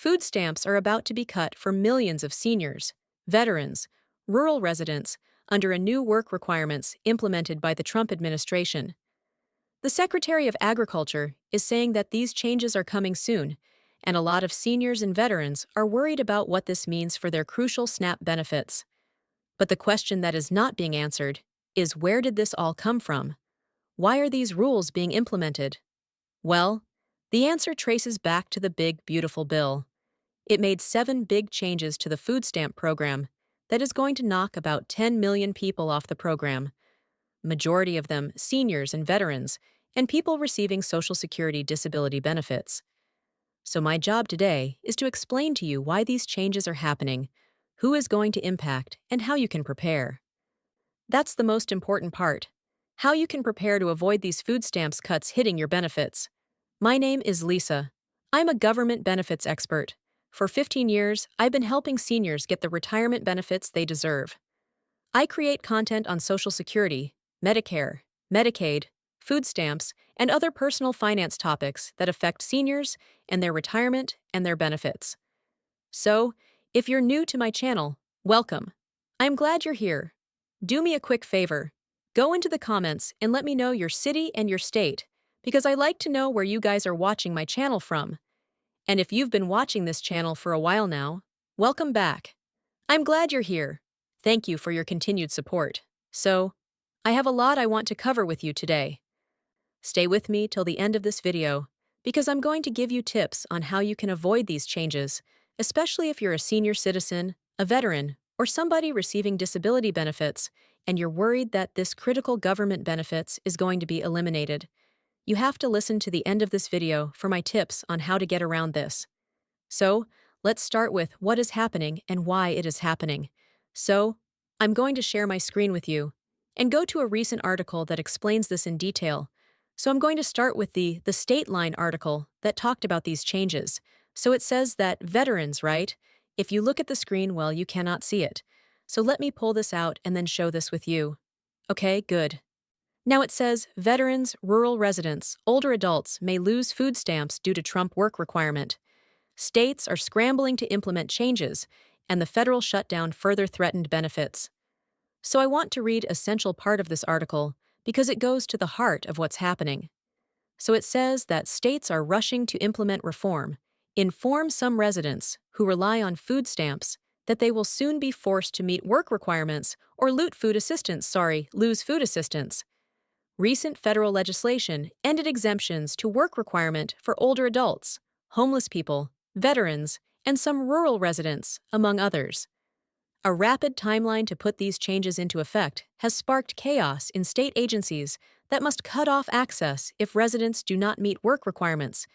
food stamps are about to be cut for millions of seniors, veterans, rural residents under a new work requirements implemented by the Trump administration. The Secretary of Agriculture is saying that these changes are coming soon, and a lot of seniors and veterans are worried about what this means for their crucial SNAP benefits. But the question that is not being answered is, where did this all come from? Why are these rules being implemented? Well, the answer traces back to the Big Beautiful Bill. It made 7 big changes to the food stamp program that is going to knock about 10 million people off the program, majority of them seniors and veterans, and people receiving Social Security disability benefits. So my job today is to explain to you why these changes are happening, who is going to impact, and how you can prepare. That's the most important part, how you can prepare to avoid these food stamps cuts hitting your benefits. My name is Lisa. I'm a government benefits expert. For 15 years, I've been helping seniors get the retirement benefits they deserve. I create content on Social Security, Medicare, Medicaid, food stamps, and other personal finance topics that affect seniors and their retirement and their benefits. So, if you're new to my channel, welcome. I'm glad you're here. Do me a quick favor. Go into the comments and let me know your city and your state, because I like to know where you guys are watching my channel from. And if you've been watching this channel for a while now, welcome back. I'm glad you're here. Thank you for your continued support. So, I have a lot I want to cover with you today. Stay with me till the end of this video, because I'm going to give you tips on how you can avoid these changes, especially if you're a senior citizen, a veteran, or somebody receiving disability benefits, and you're worried that this critical government benefits is going to be eliminated. You have to listen to the end of this video for my tips on how to get around this. So, let's start with what is happening and why it is happening. So, I'm going to share my screen with you and go to a recent article that explains this in detail. So I'm going to start with the State Line article that talked about these changes. So it says that veterans, right? If you look at the screen, well, you cannot see it. So let me pull this out and then show this with you. Okay, good. Now it says veterans, rural residents, older adults may lose food stamps due to Trump work requirement. States are scrambling to implement changes, and the federal shutdown further threatened benefits. So I want to read essential part of this article because it goes to the heart of what's happening. So it says that states are rushing to implement reform, inform some residents who rely on food stamps that they will soon be forced to meet work requirements or lose food assistance. Recent federal legislation ended exemptions to work requirement for older adults, homeless people, veterans, and some rural residents, among others. A rapid timeline to put these changes into effect has sparked chaos in state agencies that must cut off access if residents do not meet work requirements,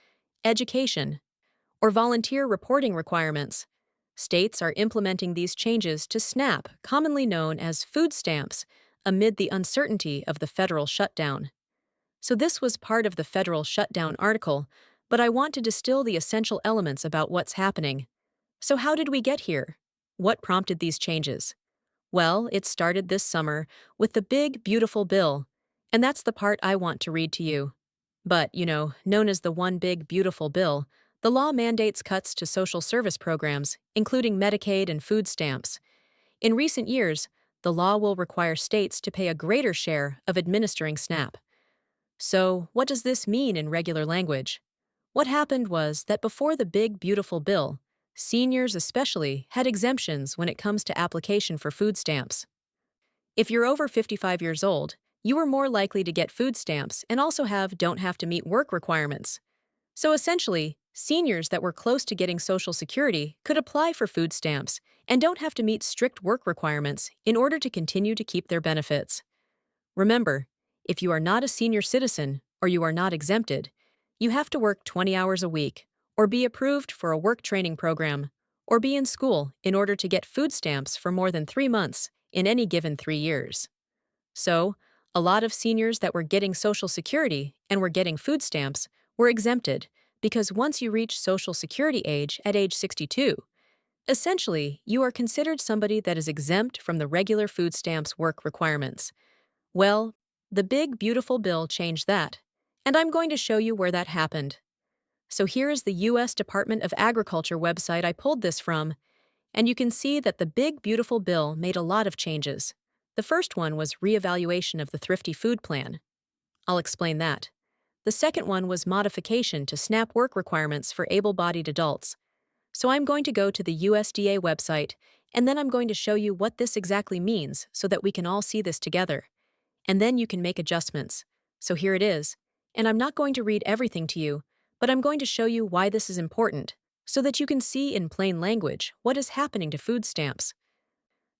education, or volunteer reporting requirements. States are implementing these changes to SNAP, commonly known as food stamps, amid the uncertainty of the federal shutdown. So this was part of the federal shutdown article, but I want to distill the essential elements about what's happening. So how did we get here? What prompted these changes? Well, it started this summer with the Big Beautiful Bill, and that's the part I want to read to you. But, known as the One Big Beautiful Bill, the law mandates cuts to social service programs, including Medicaid and food stamps. In recent years, the law will require states to pay a greater share of administering SNAP. So, what does this mean in regular language? What happened was that before the Big Beautiful Bill, seniors especially had exemptions when it comes to application for food stamps. If you're over 55 years old, you are more likely to get food stamps and also don't have to meet work requirements. So essentially, seniors that were close to getting Social Security could apply for food stamps and don't have to meet strict work requirements in order to continue to keep their benefits. Remember, if you are not a senior citizen or you are not exempted, you have to work 20 hours a week, or be approved for a work training program, or be in school in order to get food stamps for more than 3 months in any given 3 years. So, a lot of seniors that were getting Social Security and were getting food stamps were exempted because once you reach Social Security age at age 62, essentially, you are considered somebody that is exempt from the regular food stamps work requirements. Well, the Big Beautiful Bill changed that, and I'm going to show you where that happened. So here is the U.S. Department of Agriculture website I pulled this from, and you can see that the big, beautiful bill made a lot of changes. The first one was reevaluation of the Thrifty Food Plan. I'll explain that. The second one was modification to SNAP work requirements for able-bodied adults. So I'm going to go to the USDA website, and then I'm going to show you what this exactly means so that we can all see this together. And then you can make adjustments. So here it is. And I'm not going to read everything to you, but I'm going to show you why this is important, so that you can see in plain language what is happening to food stamps.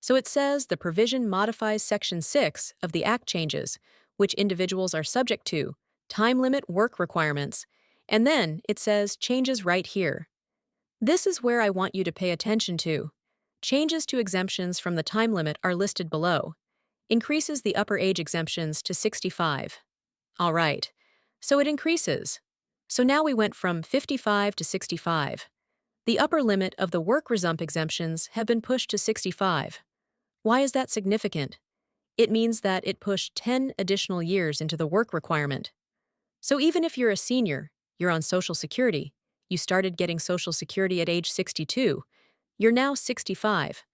So it says the provision modifies Section 6 of the Act changes, which individuals are subject to, time limit work requirements, and then it says changes right here. This is where I want you to pay attention to. Changes to exemptions from the time limit are listed below. Increases the upper age exemptions to 65. All right, so it increases. So now we went from 55 to 65. The upper limit of the work resump exemptions have been pushed to 65. Why is that significant? It means that it pushed 10 additional years into the work requirement. So even if you're a senior, you're on Social Security, you started getting Social Security at age 62, you're now 65.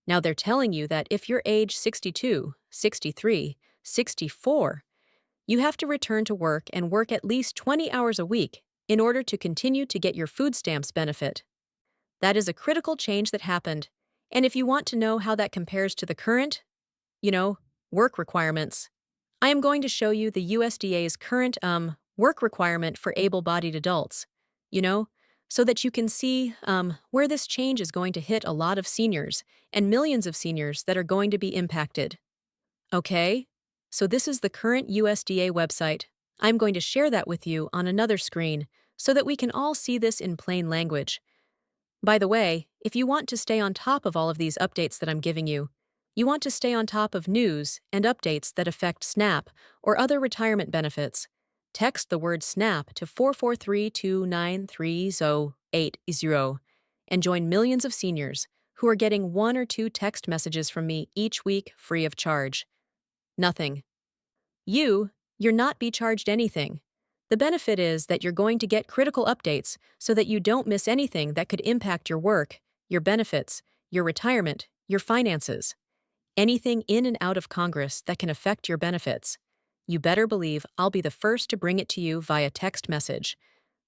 Now they're telling you that if you're age 62, 63, 64, you have to return to work and work at least 20 hours a week in order to continue to get your food stamps benefit. That is a critical change that happened, and if you want to know how that compares to the current, work requirements, I am going to show you the USDA's current work requirement for able-bodied adults, so that you can see where this change is going to hit a lot of seniors and millions of seniors that are going to be impacted. Okay, so this is the current USDA website. I'm going to share that with you on another screen so that we can all see this in plain language. By the way, if you want to stay on top of all of these updates that I'm giving you, you want to stay on top of news and updates that affect SNAP or other retirement benefits, text the word SNAP to 443-293-080 and join millions of seniors who are getting 1 or 2 text messages from me each week free of charge. Nothing. You're not be charged anything. The benefit is that you're going to get critical updates so that you don't miss anything that could impact your work, your benefits, your retirement, your finances. Anything in and out of Congress that can affect your benefits. You better believe I'll be the first to bring it to you via text message.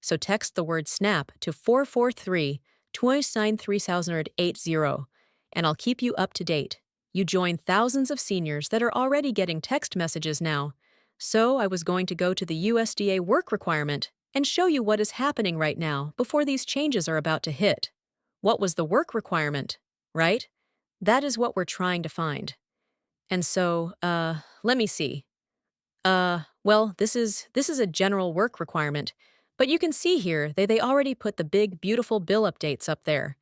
So text the word SNAP to 443-293-3080, and I'll keep you up to date. You join thousands of seniors that are already getting text messages now. So I was going to go to the USDA work requirement and show you what is happening right now before these changes are about to hit. What was the work requirement, right? That is what we're trying to find. And so, let me see. Well, this is a general work requirement, but you can see here they already put the big, beautiful bill updates up there.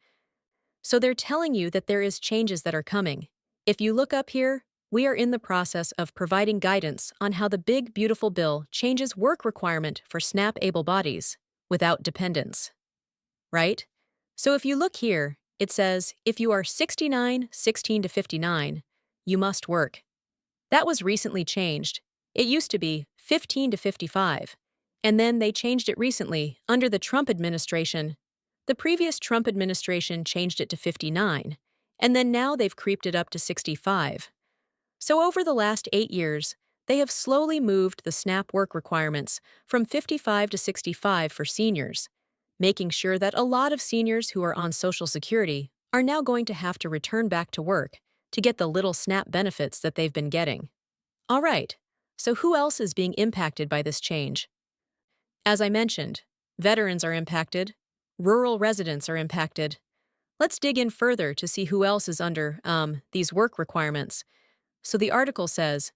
So they're telling you that there is changes that are coming. If you look up here, we are in the process of providing guidance on how the big, beautiful bill changes work requirement for SNAP able bodies without dependents. Right? So if you look here, it says if you are 69, 16 to 59, you must work. That was recently changed. It used to be 15 to 55, and then they changed it recently under the Trump administration. The previous Trump administration changed it to 59, and then now they've creeped it up to 65. So over the last 8 years, they have slowly moved the SNAP work requirements from 55 to 65 for seniors, making sure that a lot of seniors who are on Social Security are now going to have to return back to work to get the little SNAP benefits that they've been getting. All right, so who else is being impacted by this change? As I mentioned, veterans are impacted, rural residents are impacted. Let's dig in further to see who else is under these work requirements. So the article says,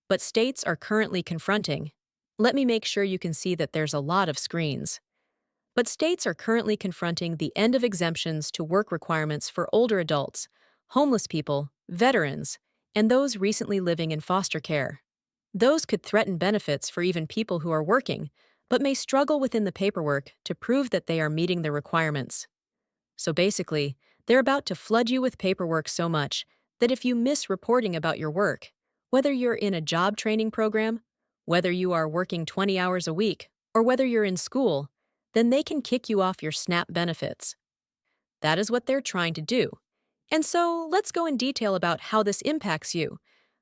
but states are currently confronting. Let me make sure you can see that there's a lot of screens. But states are currently confronting the end of exemptions to work requirements for older adults, homeless people, veterans, and those recently living in foster care. Those could threaten benefits for even people who are working, but may struggle within the paperwork to prove that they are meeting the requirements. So basically, they're about to flood you with paperwork so much that if you miss reporting about your work, whether you're in a job training program, whether you are working 20 hours a week, or whether you're in school, then they can kick you off your SNAP benefits. That is what they're trying to do. And so let's go in detail about how this impacts you.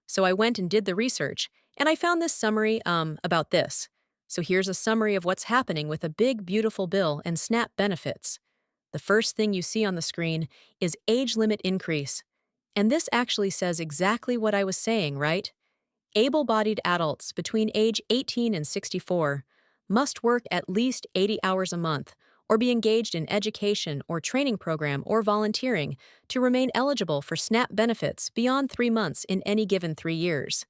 So I went and did the research, and I found this summary about this. So here's a summary of what's happening with a big, beautiful bill and SNAP benefits. The first thing you see on the screen is age limit increase. And this actually says exactly what I was saying, right? Able-bodied adults between age 18 and 64 must work at least 80 hours a month or be engaged in education or training program or volunteering to remain eligible for SNAP benefits beyond 3 months in any given 3 years.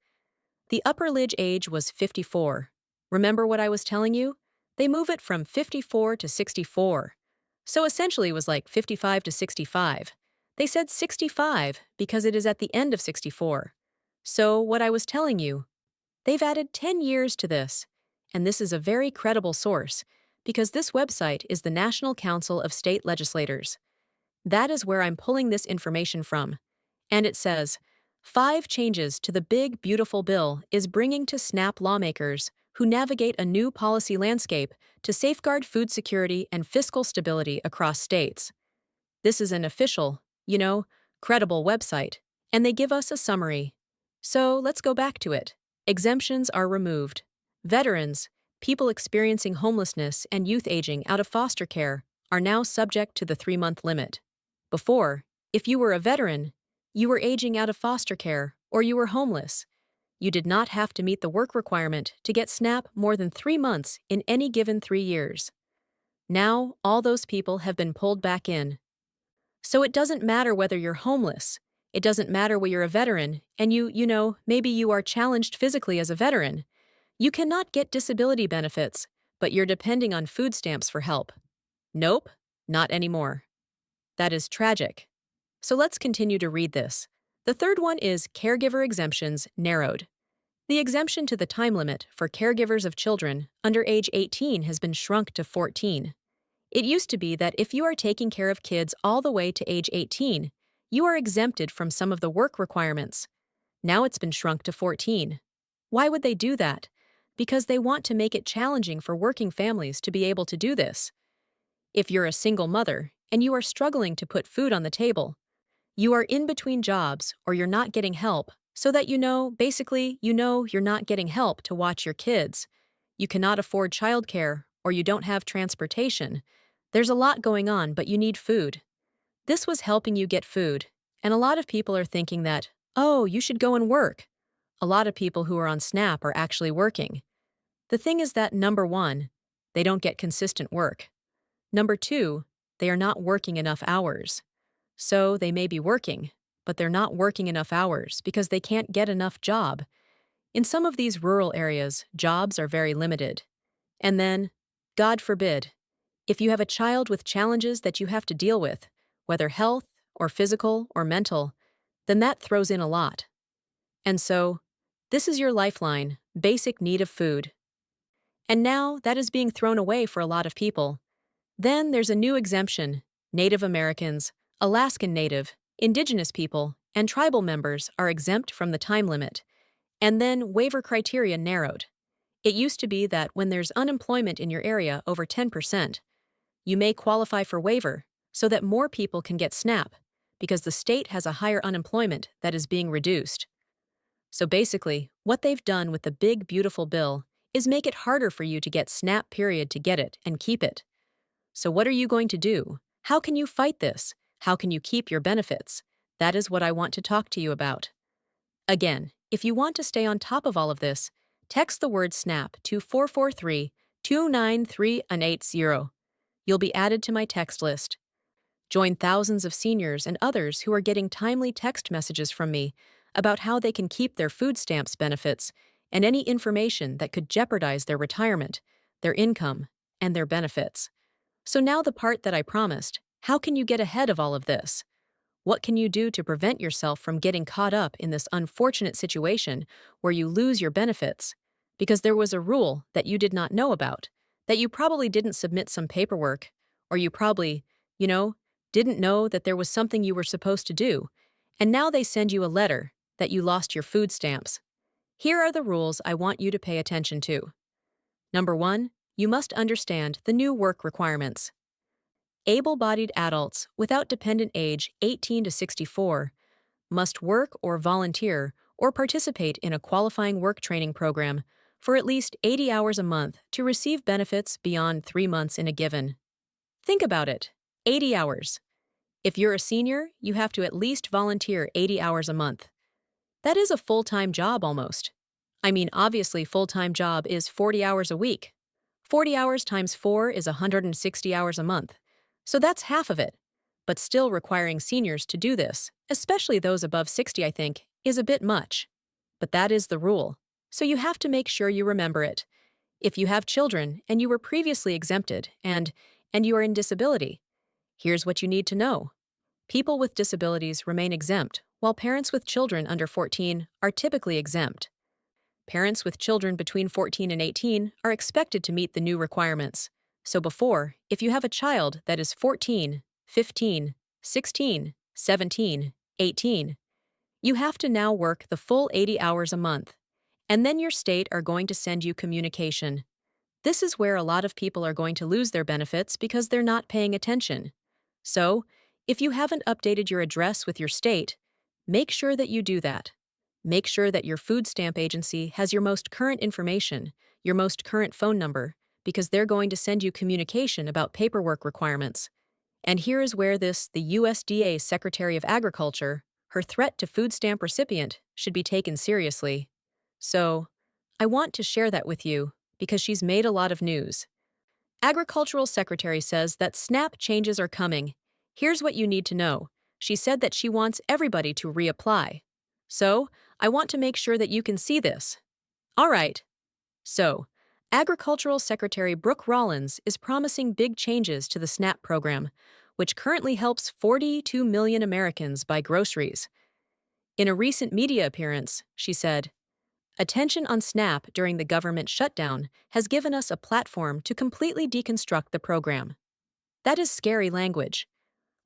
The upper ledge age was 54. Remember what I was telling you? They move it from 54 to 64. So essentially it was like 55 to 65. They said 65 because it is at the end of 64. So what I was telling you, they've added 10 years to this. And this is a very credible source because this website is the National Council of State Legislators. That is where I'm pulling this information from. And it says, 5 changes to the big, beautiful bill is bringing to SNAP lawmakers who navigate a new policy landscape to safeguard food security and fiscal stability across states. This is an official, credible website, and they give us a summary. So let's go back to it. Exemptions are removed. Veterans, people experiencing homelessness, and youth aging out of foster care are now subject to the 3-month limit. Before, if you were a veteran, you were aging out of foster care, or you were homeless, you did not have to meet the work requirement to get SNAP more than 3 months in any given 3 years. Now, all those people have been pulled back in. So it doesn't matter whether you're homeless. It doesn't matter whether you're a veteran, and maybe you are challenged physically as a veteran. You cannot get disability benefits, but you're depending on food stamps for help. Nope, not anymore. That is tragic. So let's continue to read this. The third one is caregiver exemptions narrowed. The exemption to the time limit for caregivers of children under age 18 has been shrunk to 14. It used to be that if you are taking care of kids all the way to age 18, you are exempted from some of the work requirements. Now it's been shrunk to 14. Why would they do that? Because they want to make it challenging for working families to be able to do this. If you're a single mother and you are struggling to put food on the table, you are in between jobs or you're not getting help, so that you're not getting help to watch your kids. You cannot afford childcare or you don't have transportation. There's a lot going on, but you need food. This was helping you get food, and a lot of people are thinking that, oh, you should go and work. A lot of people who are on SNAP are actually working. The thing is that, number 1, they don't get consistent work. Number 2, they are not working enough hours. So they may be working, but they're not working enough hours because they can't get enough job. In some of these rural areas, jobs are very limited. And then, God forbid, if you have a child with challenges that you have to deal with, whether health or physical or mental, then that throws in a lot. And so, this is your lifeline, basic need of food. And now that is being thrown away for a lot of people. Then there's a new exemption. Native Americans, Alaskan Native, Indigenous people, and tribal members are exempt from the time limit. And then waiver criteria narrowed. It used to be that when there's unemployment in your area over 10%, you may qualify for waiver so that more people can get SNAP because the state has a higher unemployment that is being reduced. So basically, what they've done with the big, beautiful bill is make it harder for you to get SNAP period to get it and keep it. So what are you going to do? How can you fight this? How can you keep your benefits? That is what I want to talk to you about. Again, if you want to stay on top of all of this, text the word SNAP to 443-293-80. You'll be added to my text list. Join thousands of seniors and others who are getting timely text messages from me about how they can keep their food stamps benefits and any information that could jeopardize their retirement, their income, and their benefits. So now the part that I promised. How can you get ahead of all of this? What can you do to prevent yourself from getting caught up in this unfortunate situation where you lose your benefits because there was a rule that you did not know about, that you probably didn't submit some paperwork, or you probably, didn't know that there was something you were supposed to do, and now they send you a letter that you lost your food stamps? Here are the rules I want you to pay attention to. Number 1, you must understand the new work requirements. Able-bodied adults without dependent age 18 to 64 must work or volunteer or participate in a qualifying work training program for at least 80 hours a month to receive benefits beyond 3 months in a given. Think about it. 80 hours. If you're a senior, you have to at least volunteer 80 hours a month. That is a full-time job almost. I mean, obviously, full-time job is 40 hours a week. 40 hours times 4 is 160 hours a month. So that's half of it. But still requiring seniors to do this, especially those above 60, I think, is a bit much. But that is the rule. So you have to make sure you remember it. If you have children and you were previously exempted and you are in disability, here's what you need to know. People with disabilities remain exempt, while parents with children under 14 are typically exempt. Parents with children between 14 and 18 are expected to meet the new requirements. So before, if you have a child that is 14, 15, 16, 17, 18, you have to now work the full 80 hours a month. And then your state are going to send you communication. This is where a lot of people are going to lose their benefits because they're not paying attention. So, if you haven't updated your address with your state, make sure that you do that. Make sure that your food stamp agency has your most current information, your most current phone number, because they're going to send you communication about paperwork requirements. And here is where the USDA Secretary of Agriculture, her threat to food stamp recipient, should be taken seriously. So, I want to share that with you because she's made a lot of news. Agricultural Secretary says that SNAP changes are coming. Here's what you need to know. She said that she wants everybody to reapply. So, I want to make sure that you can see this. All right. So, Agricultural Secretary Brooke Rollins is promising big changes to the SNAP program, which currently helps 42 million Americans buy groceries. In a recent media appearance, she said, "Attention on SNAP during the government shutdown has given us a platform to completely deconstruct the program." That is scary language.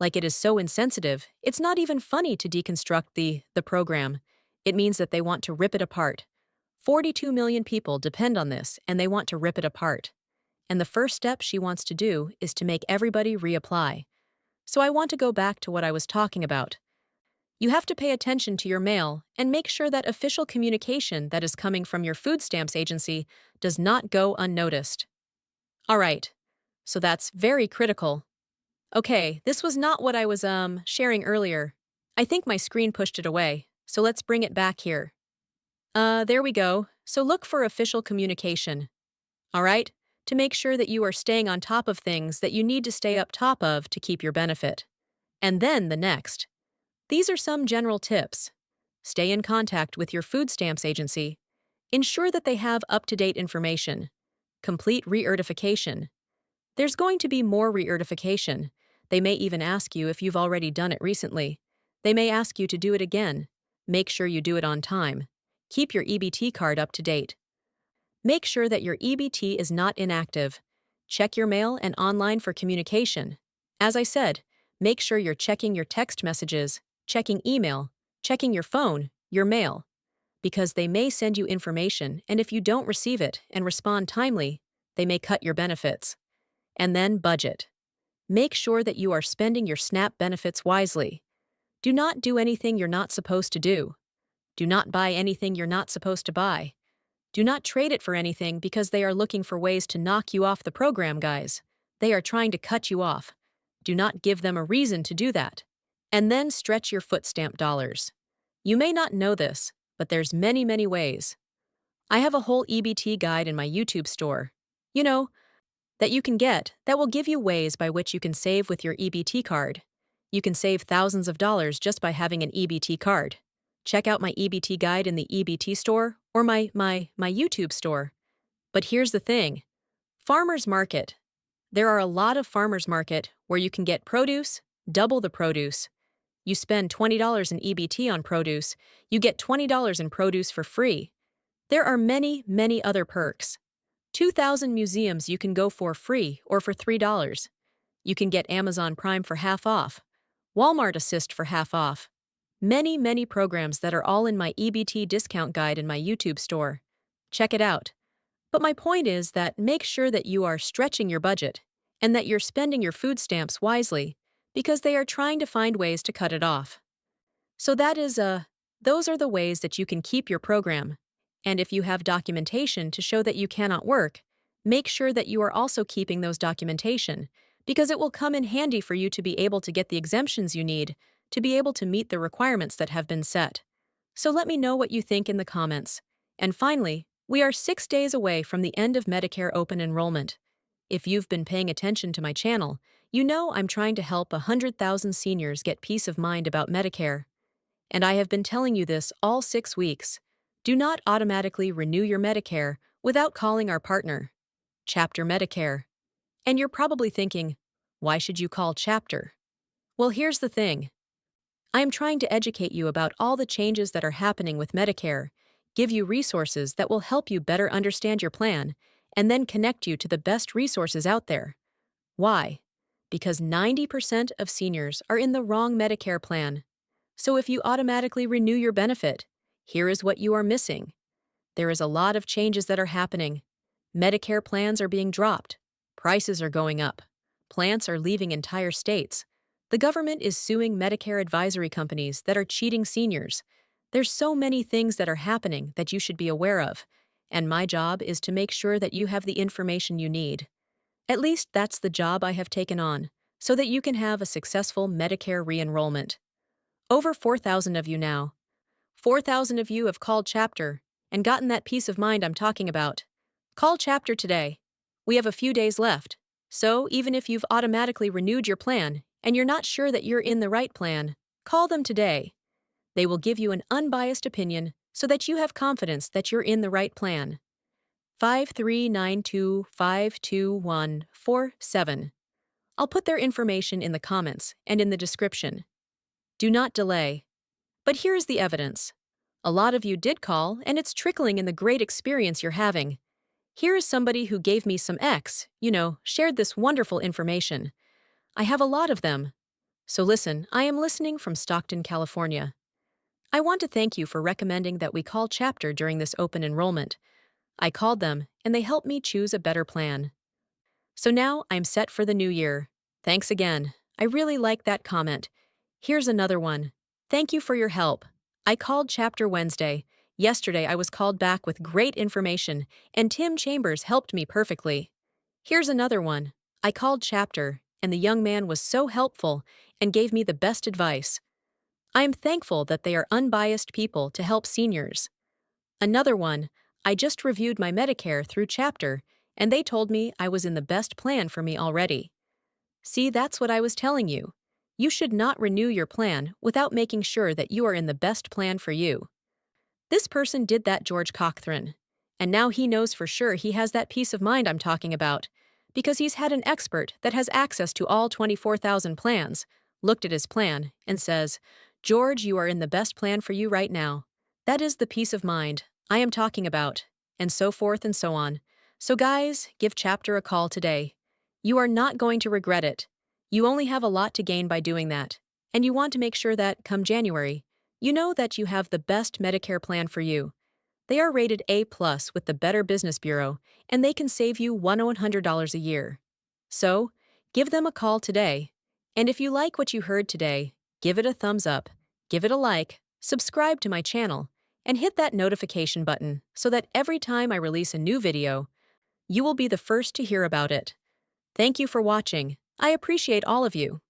Like it is so insensitive, it's not even funny to deconstruct the program. It means that they want to rip it apart. 42 million people depend on this, and they want to rip it apart. And the first step she wants to do is to make everybody reapply. So I want to go back to what I was talking about. You have to pay attention to your mail and make sure that official communication that is coming from your food stamps agency does not go unnoticed. All right, so that's very critical. Okay, this was not what I was sharing earlier. I think my screen pushed it away, so let's bring it back here. There we go. So look for official communication. All right, to make sure that you are staying on top of things that you need to stay up top of to keep your benefit. And then the next. These are some general tips. Stay in contact with your food stamps agency. Ensure that they have up-to-date information. Complete re-certification. There's going to be more re-certification. They may even ask you if you've already done it recently. They may ask you to do it again. Make sure you do it on time. Keep your EBT card up to date. Make sure that your EBT is not inactive. Check your mail and online for communication. As I said, make sure you're checking your text messages, checking email, checking your phone, your mail, because they may send you information, and if you don't receive it and respond timely, they may cut your benefits. And then budget. Make sure that you are spending your SNAP benefits wisely. Do not do anything you're not supposed to do. Do not buy anything you're not supposed to buy. Do not trade it for anything because they are looking for ways to knock you off the program, guys. They are trying to cut you off. Do not give them a reason to do that. And then stretch your foot stamp dollars. You may not know this, but there's many ways. I have a whole EBT guide in my YouTube store. That you can get that will give you ways by which you can save with your EBT card. You can save thousands of dollars just by having an EBT card. Check out my EBT guide in the EBT store or my YouTube store. But here's the thing. Farmers market. There are a lot of farmers market where you can get produce, double the produce. You spend $20 in EBT on produce, you get $20 in produce for free. There are many other perks. 2,000 museums you can go for free or for $3. You can get Amazon Prime for half off. Walmart Assist for half off. Many programs that are all in my EBT discount guide in my YouTube store. Check it out. But my point is that make sure that you are stretching your budget and that you're spending your food stamps wisely because they are trying to find ways to cut it off. So those are the ways that you can keep your program. And if you have documentation to show that you cannot work, make sure that you are also keeping those documentation because it will come in handy for you to be able to get the exemptions you need to be able to meet the requirements that have been set. So let me know what you think in the comments. And finally, we are 6 days away from the end of Medicare open enrollment. If you've been paying attention to my channel, you know I'm trying to help 100,000 seniors get peace of mind about Medicare. And I have been telling you this all 6 weeks. Do not automatically renew your Medicare without calling our partner, Chapter Medicare. And you're probably thinking, why should you call Chapter? Well, here's the thing. I am trying to educate you about all the changes that are happening with Medicare, give you resources that will help you better understand your plan, and then connect you to the best resources out there. Why? Because 90% of seniors are in the wrong Medicare plan. So if you automatically renew your benefit, here is what you are missing. There is a lot of changes that are happening. Medicare plans are being dropped. Prices are going up. Plans are leaving entire states. The government is suing Medicare advisory companies that are cheating seniors. There's so many things that are happening that you should be aware of, and my job is to make sure that you have the information you need. At least that's the job I have taken on, so that you can have a successful Medicare re-enrollment. Over 4,000 of you now. 4,000 of you have called Chapter and gotten that peace of mind I'm talking about. Call Chapter today. We have a few days left, so even if you've automatically renewed your plan and you're not sure that you're in the right plan, call them today. They will give you an unbiased opinion so that you have confidence that you're in the right plan. 5392522147. I'll put their information in the comments and in the description. Do not delay. But here's the evidence. A lot of you did call, and it's trickling in the great experience you're having. Here is somebody who gave me some shared this wonderful information. I have a lot of them. So listen, I am listening from Stockton, California. I want to thank you for recommending that we call Chapter during this open enrollment. I called them, and they helped me choose a better plan. So now I'm set for the new year. Thanks again. I really like that comment. Here's another one. Thank you for your help. I called Chapter Wednesday. Yesterday I was called back with great information, and Tim Chambers helped me perfectly. Here's another one. I called Chapter, and the young man was so helpful and gave me the best advice. I am thankful that they are unbiased people to help seniors. Another one. I just reviewed my Medicare through Chapter, and they told me I was in the best plan for me already. See, that's what I was telling you. You should not renew your plan without making sure that you are in the best plan for you. This person did that, George Cochran, and now he knows for sure he has that peace of mind I'm talking about, because he's had an expert that has access to all 24,000 plans, looked at his plan, and says, George, you are in the best plan for you right now. That is the peace of mind I am talking about, and so forth and so on. So guys, give Chapter a call today. You are not going to regret it. You only have a lot to gain by doing that, and you want to make sure that, come January, you know that you have the best Medicare plan for you. They are rated A+ with the Better Business Bureau, and they can save you $100 a year. So, give them a call today. And if you like what you heard today, give it a thumbs up, give it a like, subscribe to my channel, and hit that notification button so that every time I release a new video, you will be the first to hear about it. Thank you for watching. I appreciate all of you.